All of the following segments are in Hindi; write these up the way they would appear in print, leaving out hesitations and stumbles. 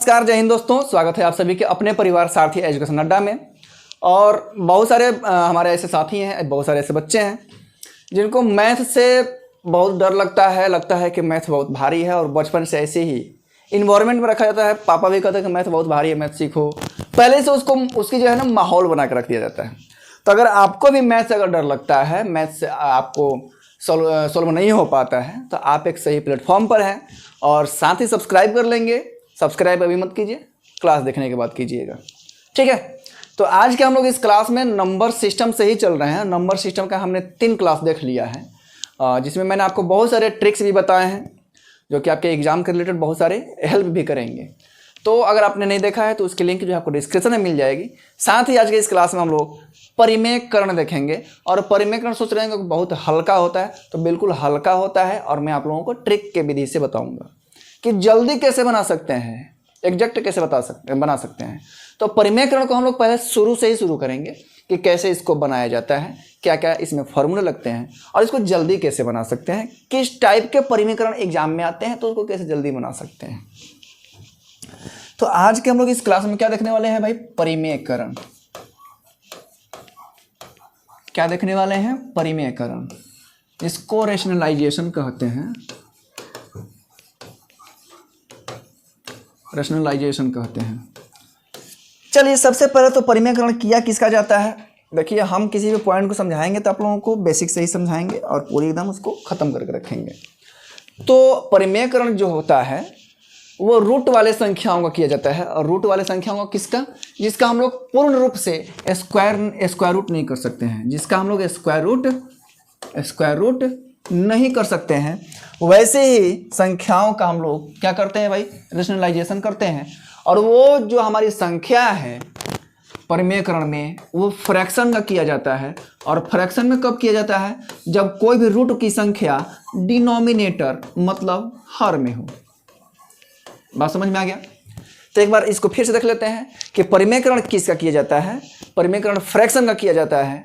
नमस्कार, जय हिंद दोस्तों। स्वागत है आप सभी के अपने परिवार सारथी एजुकेशन अड्डा में। और बहुत सारे हमारे ऐसे साथी हैं, बहुत सारे ऐसे बच्चे हैं जिनको मैथ से बहुत डर लगता है कि मैथ बहुत भारी है। और बचपन से ऐसे ही इन्वायरमेंट में रखा जाता है। पापा भी कहते हैं कि मैथ बहुत भारी है, मैथ सीखो। पहले से उसकी जो है ना माहौल बना के रख दिया जाता है। तो अगर आपको भी मैथ से अगर डर लगता है, मैथ से आपको सॉल्व नहीं हो पाता है, तो आप एक सही प्लेटफॉर्म पर हैं। और साथ ही सब्सक्राइब कर लेंगे। सब्सक्राइब अभी मत कीजिए, क्लास देखने के बाद कीजिएगा, ठीक है। तो आज के हम लोग इस क्लास में नंबर सिस्टम से ही चल रहे हैं। नंबर सिस्टम का हमने 3 क्लास देख लिया है, जिसमें मैंने आपको बहुत सारे ट्रिक्स भी बताए हैं जो कि आपके एग्जाम के रिलेटेड बहुत सारे हेल्प भी करेंगे। तो अगर आपने नहीं देखा है तो उसकी लिंक जो है आपको डिस्क्रिप्शन में मिल जाएगी। साथ ही आज के इस क्लास में हम लोग परिमेयकरण देखेंगे। और परिमेयकरण सोच रहे हैं कि बहुत हल्का होता है, तो बिल्कुल हल्का होता है। और मैं आप लोगों को ट्रिक के विधि से बताऊंगा कि जल्दी कैसे बना सकते हैं, एग्जैक्ट कैसे बना सकते हैं। तो परिमेयकरण को हम लोग पहले शुरू से ही शुरू करेंगे कि कैसे इसको बनाया जाता है, क्या क्या इसमें फॉर्मूले लगते हैं और इसको जल्दी कैसे बना सकते हैं, किस टाइप के परिमेयकरण एग्जाम में आते हैं तो उसको कैसे जल्दी बना सकते हैं। तो आज के हम लोग इस क्लास में क्या देखने वाले हैं भाई? परिमेयकरण। क्या देखने वाले हैं? परिमेयकरण। इसको रेशनलाइजेशन कहते हैं, रैशनलाइजेशन कहते हैं। चलिए, सबसे पहले तो परिमेयकरण किया किसका जाता है। देखिए, हम किसी भी पॉइंट को समझाएंगे तो आप लोगों को बेसिक से ही समझाएंगे और पूरी एकदम उसको ख़त्म करके रखेंगे। तो परिमेयकरण जो होता है वो रूट वाले संख्याओं का किया जाता है। और रूट वाले संख्याओं का किसका? जिसका हम लोग पूर्ण रूप से स्क्वायर रूट नहीं कर सकते हैं, जिसका हम लोग स्क्वायर रूट नहीं कर सकते हैं, वैसे ही संख्याओं का हम लोग क्या करते हैं भाई? रेशनलाइजेशन करते हैं। और वो जो हमारी संख्या है परिमेयकरण में, वो फ्रैक्शन का किया जाता है। और फ्रैक्शन में कब किया जाता है? जब कोई भी रूट की संख्या डिनोमिनेटर मतलब हर में हो। बात समझ में आ गया? तो एक बार इसको फिर से देख लेते हैं कि परिमेयकरण किसका किया जाता है। परिमेयकरण फ्रैक्शन का किया जाता है,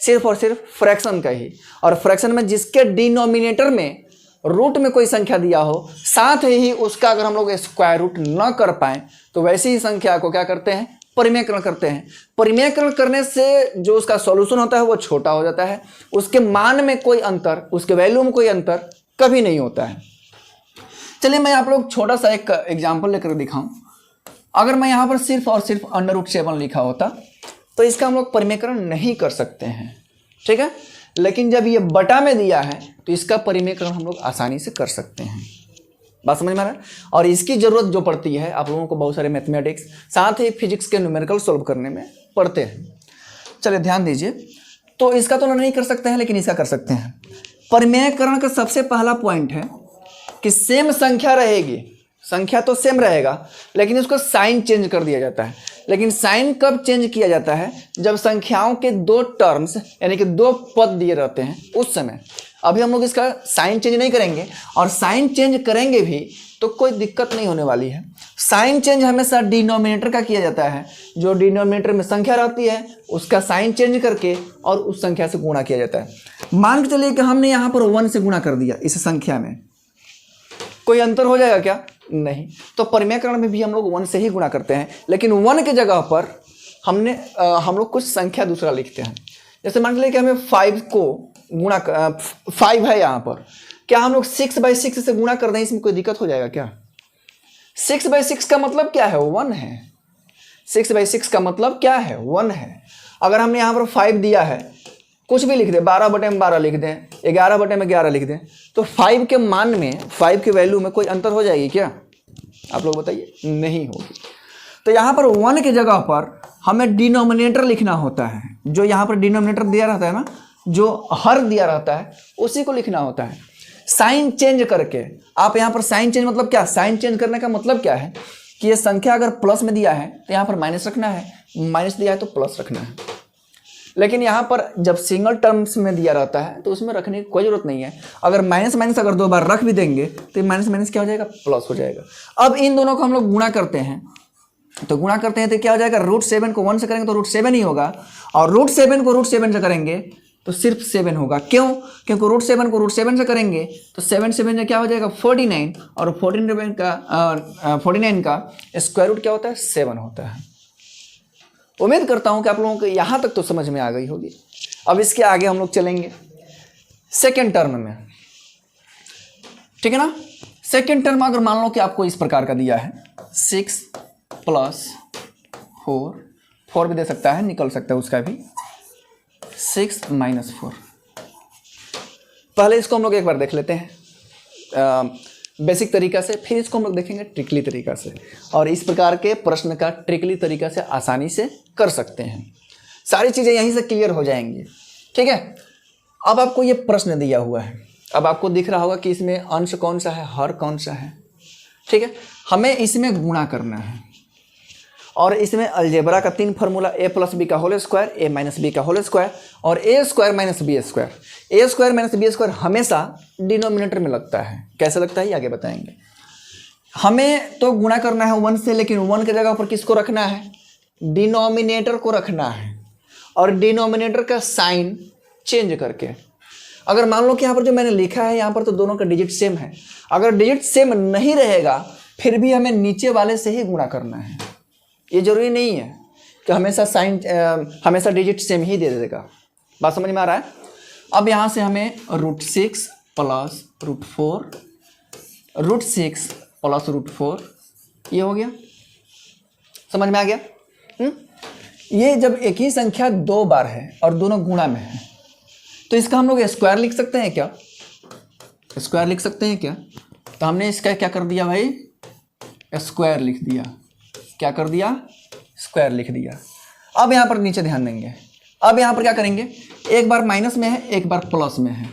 सिर्फ और सिर्फ फ्रैक्शन का ही। और फ्रैक्शन में जिसके डिनोमिनेटर में रूट में कोई संख्या दिया हो, साथ ही उसका अगर हम लोग स्क्वायर रूट न कर पाएँ तो वैसी ही संख्या को क्या करते हैं? परिमेयकरण करते हैं। परिमेयकरण करने से जो उसका सॉल्यूशन होता है वो छोटा हो जाता है, उसके मान में कोई अंतर, उसके वैल्यू में कोई अंतर कभी नहीं होता है। चलिए, मैं आप लोग छोटा सा एक एग्जाम्पल लेकर दिखाऊं। अगर मैं यहाँ पर सिर्फ और सिर्फ √7 लिखा होता तो इसका हम लोग परिमेयकरण नहीं कर सकते हैं, ठीक है। लेकिन जब ये बटा में दिया है तो इसका परिमेयकरण हम लोग आसानी से कर सकते हैं। बात समझ में आ रहा है? और इसकी ज़रूरत जो पड़ती है आप लोगों को बहुत सारे मैथमेटिक्स, साथ ही फिजिक्स के न्यूमेरिकल सॉल्व करने में पड़ते हैं। चलिए ध्यान दीजिए। तो इसका तो नहीं कर सकते हैं, लेकिन इसका कर सकते हैं। परिमेयकरण का सबसे पहला पॉइंट है कि सेम संख्या रहेगी, संख्या तो सेम रहेगा, लेकिन उसको साइन चेंज कर दिया जाता है। लेकिन साइन कब चेंज किया जाता है? जब संख्याओं के 2 टर्म्स यानी कि 2 पद दिए रहते हैं उस समय। अभी हम लोग इसका साइन चेंज नहीं करेंगे, और साइन चेंज करेंगे भी तो कोई दिक्कत नहीं होने वाली है। साइन चेंज हमेशा डिनोमिनेटर का किया जाता है। जो डिनोमिनेटर में संख्या रहती है उसका साइन चेंज करके और उस संख्या से गुणा किया जाता है। मान के चलिए कि हमने यहाँ पर 1 से गुणा कर दिया, इस संख्या में कोई अंतर हो जाएगा क्या? नहीं। तो परिमेयकरण में भी हम लोग 1 से ही गुणा करते हैं, लेकिन 1 के जगह पर हम लोग कुछ संख्या दूसरा लिखते हैं। जैसे मान लीजिए कि हमें 5 को गुणा 5 है यहाँ पर, क्या हम लोग 6/6 से गुणा कर दें, इसमें कोई दिक्कत हो जाएगा क्या? 6/6 का मतलब क्या है? 1 है। 6/6 का मतलब क्या है? 1 है। अगर हमने यहाँ पर 5 दिया है, कुछ भी लिख दें, 12/12 लिख दें, 11/11 लिख दें, तो 5 के मान में, 5 के वैल्यू में कोई अंतर हो जाएगी क्या? आप लोग बताइए, नहीं होगी। तो यहाँ पर 1 की जगह पर हमें डिनोमिनेटर लिखना होता है। जो यहाँ पर डिनोमिनेटर दिया रहता है ना, जो हर दिया रहता है, उसी को लिखना होता है साइन चेंज करके। आप यहाँ पर साइन चेंज मतलब क्या? साइन चेंज करने का मतलब क्या है कि ये संख्या अगर प्लस में दिया है तो यहाँ पर माइनस रखना है, माइनस दिया है तो प्लस रखना है। लेकिन यहाँ पर जब सिंगल टर्म्स में दिया रहता है तो उसमें रखने की कोई जरूरत नहीं है। अगर माइनस माइनस अगर 2 बार रख भी देंगे तो माइनस माइनस क्या हो जाएगा? प्लस हो जाएगा। अब इन दोनों को हम लोग गुणा करते हैं, तो गुणा करते हैं तो क्या हो जाएगा? √7 को 1 से करेंगे तो √7 ही होगा, और √7 को √7 से करेंगे तो सिर्फ 7 होगा। क्यों? क्योंकि रूट 7 को रूट 7 से करेंगे तो 7 7 से क्या हो जाएगा 49, और 49 का स्क्वायर रूट क्या होता है 7 होता है। उम्मीद करता हूं कि आप लोगों को यहां तक तो समझ में आ गई होगी। अब इसके आगे हम लोग चलेंगे सेकेंड टर्म में, ठीक है ना। सेकेंड टर्म अगर मान लो कि आपको इस प्रकार का दिया है 6 + 4 भी दे सकता है, निकल सकता है उसका भी, 6 - 4। पहले इसको हम लोग एक बार देख लेते हैं बेसिक तरीका से, फिर इसको हम लोग देखेंगे ट्रिकली तरीका से, और इस प्रकार के प्रश्न का ट्रिकली तरीका से आसानी से कर सकते हैं। सारी चीज़ें यहीं से क्लियर हो जाएंगी, ठीक है। अब आपको ये प्रश्न दिया हुआ है, अब आपको दिख रहा होगा कि इसमें अंश कौन सा है, हर कौन सा है, ठीक है। हमें इसमें गुणा करना है, और इसमें अलजेब्रा का 3 फार्मूला a + b का होल स्क्वायर, a - b का होल स्क्वायर, और a² - b square. a² - b square हमेशा डिनोमिनेटर में लगता है। कैसे लगता है ये आगे बताएंगे। हमें तो गुणा करना है 1 से, लेकिन 1 की जगह पर किसको रखना है, डिनोमिनेटर को रखना है, और डिनोमिनेटर का साइन चेंज करके। अगर मान लो कि यहाँ पर जो मैंने लिखा है यहाँ पर तो दोनों का डिजिट सेम है, अगर डिजिट सेम नहीं रहेगा फिर भी हमें नीचे वाले से ही गुणा करना है। ये जरूरी नहीं है कि हमेशा साइन हमेशा डिजिट सेम ही दे देगा। बात समझ में आ रहा है। अब यहाँ से हमें √6 + √4, √6 + √4 ये हो गया, समझ में आ गया। ये जब एक ही संख्या 2 बार है और दोनों गुणा में है तो इसका हम लोग स्क्वायर लिख सकते हैं क्या, स्क्वायर लिख सकते हैं क्या। तो हमने इसका क्या कर दिया भाई, स्क्वायर लिख दिया। क्या कर दिया, स्क्वायर लिख दिया। अब यहाँ पर नीचे ध्यान देंगे, अब यहाँ पर क्या करेंगे, एक बार माइनस में है एक बार प्लस में है,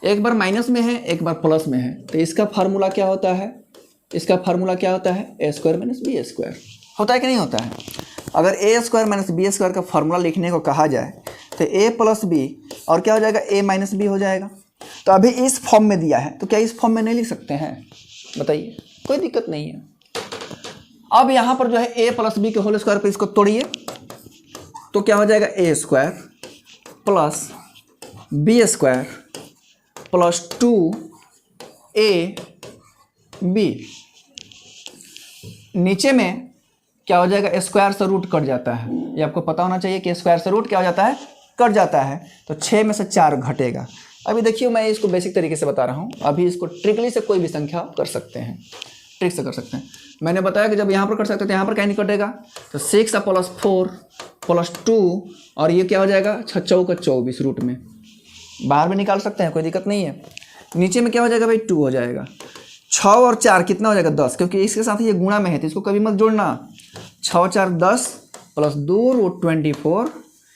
एक बार माइनस में है एक बार प्लस में है, तो इसका फार्मूला क्या होता है, इसका फार्मूला क्या होता है, a² - b स्क्वायर होता है कि नहीं होता है। अगर a² - b स्क्वायर का फार्मूला लिखने को कहा जाए तो a + b और क्या हो जाएगा, a - b हो जाएगा। तो अभी इस फॉर्म में दिया है तो क्या इस फॉर्म में नहीं लिख सकते हैं, बताइए, कोई दिक्कत नहीं है। अब यहाँ पर जो है a + b के होल स्क्वायर पर इसको तोड़िए तो क्या हो जाएगा, a² + b स्क्वायर + 2ab। नीचे में क्या हो जाएगा, स्क्वायर से रूट कट जाता है, ये आपको पता होना चाहिए कि स्क्वायर से रूट क्या हो जाता है, कट जाता है, तो 6 में से 4 घटेगा। अभी देखिए मैं इसको बेसिक तरीके से बता रहा हूँ, अभी इसको ट्रिकली से कोई भी संख्या कर सकते हैं, ट्रिक से कर सकते हैं। मैंने बताया कि जब यहाँ पर कर सकते हैं तो यहाँ पर क्या नहीं कटेगा, तो 6 + 4 + 2 और ये क्या हो जाएगा, 6 × 4 = 24 रूट में बाहर में निकाल सकते हैं, कोई दिक्कत नहीं है। नीचे में क्या हो जाएगा भाई, 2 हो जाएगा। 6 और 4 कितना हो जाएगा, 10, क्योंकि इसके साथ ये गुणा में है तो इसको कभी मत जोड़ना। 6 × 4 = 10 + 2 √24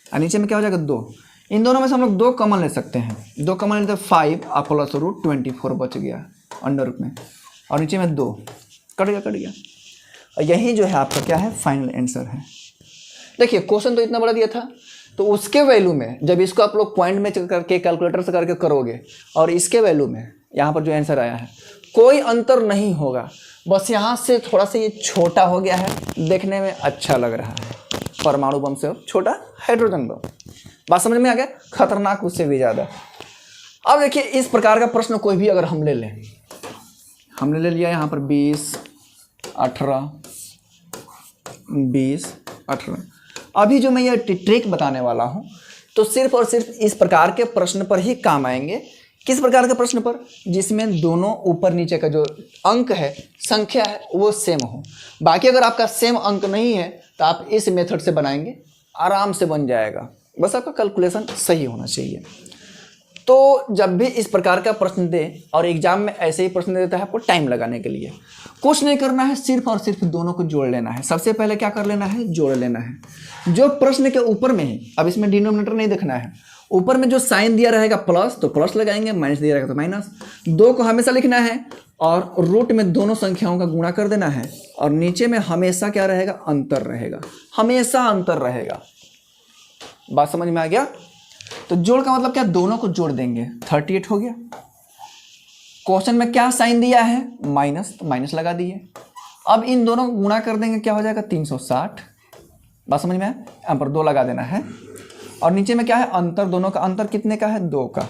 और नीचे में क्या हो जाएगा, 2। इन दोनों में से हम लोग 2 कॉमन ले सकते हैं, 2 कॉमन लेते 5 + √24 बच गया अंडर रूट में, और नीचे में 2 कट गया। और यही जो है आपका क्या है, फाइनल आंसर है। देखिए क्वेश्चन तो इतना बड़ा दिया था, तो उसके वैल्यू में जब इसको आप लोग पॉइंट में करके कैलकुलेटर से करके करोगे और इसके वैल्यू में यहाँ पर जो आंसर आया है कोई अंतर नहीं होगा, बस यहाँ से थोड़ा सा ये छोटा हो गया है, देखने में अच्छा लग रहा है, परमाणु बम से छोटा हाइड्रोजन बम। बात समझ में आ गया, खतरनाक उससे भी ज़्यादा। अब देखिए इस प्रकार का प्रश्न कोई भी अगर हम ले लें, हमने ले लिया यहाँ पर 20 18 20 18। अभी जो मैं ये ट्रिक बताने वाला हूँ तो सिर्फ और सिर्फ इस प्रकार के प्रश्न पर ही काम आएंगे। किस प्रकार के प्रश्न पर, जिसमें दोनों ऊपर नीचे का जो अंक है, संख्या है, वो सेम हो। बाकी अगर आपका सेम अंक नहीं है तो आप इस मेथड से बनाएंगे, आराम से बन जाएगा, बस आपका कैलकुलेशन सही होना चाहिए। तो जब भी इस प्रकार का प्रश्न दे, और एग्जाम में ऐसे ही प्रश्न देता है आपको टाइम लगाने के लिए, कुछ नहीं करना है, सिर्फ और सिर्फ दोनों को जोड़ लेना है। सबसे पहले क्या कर लेना है, जोड़ लेना है। जो प्रश्न के ऊपर में है, अब इसमें डिनोमिनेटर नहीं देखना है, ऊपर में जो साइन दिया रहेगा प्लस तो प्लस लगाएंगे, माइनस दिया रहेगा तो माइनस। 2 को हमेशा लिखना है और रूट में दोनों संख्याओं का गुणा कर देना है, और नीचे में हमेशा क्या रहेगा, अंतर रहेगा, हमेशा अंतर रहेगा। बात समझ में आ गया। तो जोड़ का मतलब क्या, दोनों को जोड़ देंगे, 38 हो गया। क्वेश्चन में क्या साइन दिया है, माइनस, तो माइनस लगा दिए। अब इन दोनों को गुणा कर देंगे, क्या हो जाएगा, 360। बात समझ में आया, यहाँ पर 2 लगा देना है, और नीचे में क्या है अंतर, दोनों का अंतर कितने का है 2 का।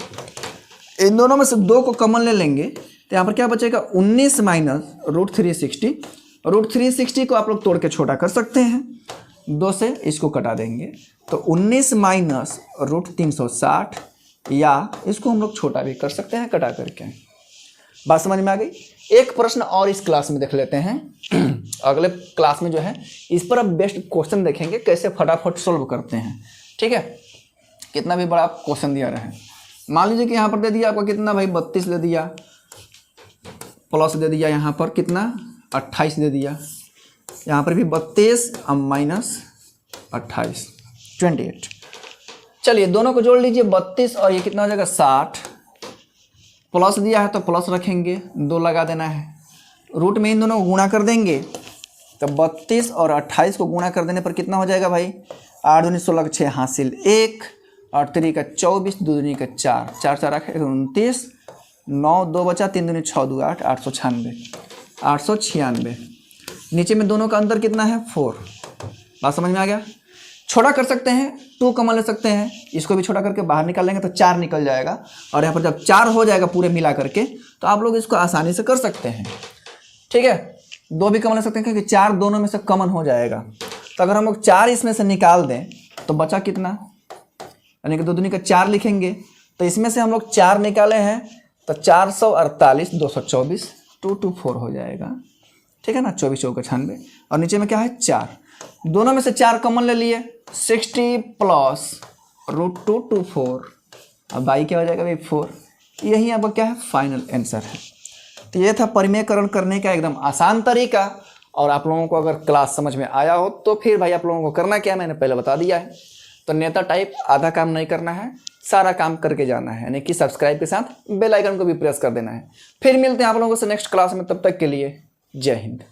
इन दोनों में से 2 को कॉमन ले लेंगे तो यहाँ पर क्या बचेगा 19 माइनस √360। √360 को आप लोग तोड़ के छोटा कर सकते हैं, 2 से इसको कटा देंगे तो 19 माइनस √360, या इसको हम लोग छोटा भी कर सकते हैं कटा करके। बात समझ में आ गई। एक प्रश्न और इस क्लास में देख लेते हैं अगले क्लास में जो है इस पर अब बेस्ट क्वेश्चन देखेंगे कैसे फटाफट सोल्व करते हैं, ठीक है। कितना भी बड़ा क्वेश्चन दिया रहे, मान लीजिए कि यहाँ पर दे दिया आपका कितना भाई 32 दे दिया, प्लस दे दिया यहाँ पर कितना 28 दे दिया, यहाँ पर भी 32 और माइनस 28 28। चलिए दोनों को जोड़ लीजिए 32 और ये कितना हो जाएगा 60, प्लस दिया है तो प्लस रखेंगे, 2 लगा देना है, रूट में इन दोनों को गुणा कर देंगे तो 32 और 28 को गुणा कर देने पर कितना हो जाएगा भाई 8 दूनी 16 6 हासिल 1 और 3 का 24 2 दूनी का 4 4 4 रखे 29 9 2 बचा 3 दूनी 6 2 8 896। नीचे में दोनों का अंतर कितना है 4। बात समझ में आ गया। छोटा कर सकते हैं 2 कॉमन ले सकते हैं, इसको भी छोटा करके बाहर निकाल लेंगे तो 4 निकल जाएगा, और यहाँ पर जब 4 हो जाएगा पूरे मिला करके तो आप लोग इसको आसानी से कर सकते हैं, ठीक है। 2 भी कॉमन ले सकते हैं क्योंकि 4 दोनों में से कॉमन हो जाएगा। तो अगर हम लोग 4 इसमें से निकाल दें तो बचा कितना, यानी कि 2 दूनी का 4 लिखेंगे तो इसमें से हम लोग 4 निकाले हैं तो 448 224 224 हो जाएगा, ठीक है ना। 24 4 96 और नीचे में क्या है 4, दोनों में से 4 कॉमन ले लिए 60 प्लस √224 अब बाई क्या हो जाएगा भाई 4। यही आपका क्या है फाइनल आंसर है। तो ये था परिमेयकरण करने का एकदम आसान तरीका, और आप लोगों को अगर क्लास समझ में आया हो तो फिर भाई आप लोगों को करना क्या मैंने पहले बता दिया है। तो नेता टाइप आधा काम नहीं करना है, सारा काम करके जाना है, यानी कि सब्सक्राइब के साथ बेल आइकन को भी प्रेस कर देना है। फिर मिलते हैं आप लोगों से नेक्स्ट क्लास में, तब तक के लिए जय हिंद।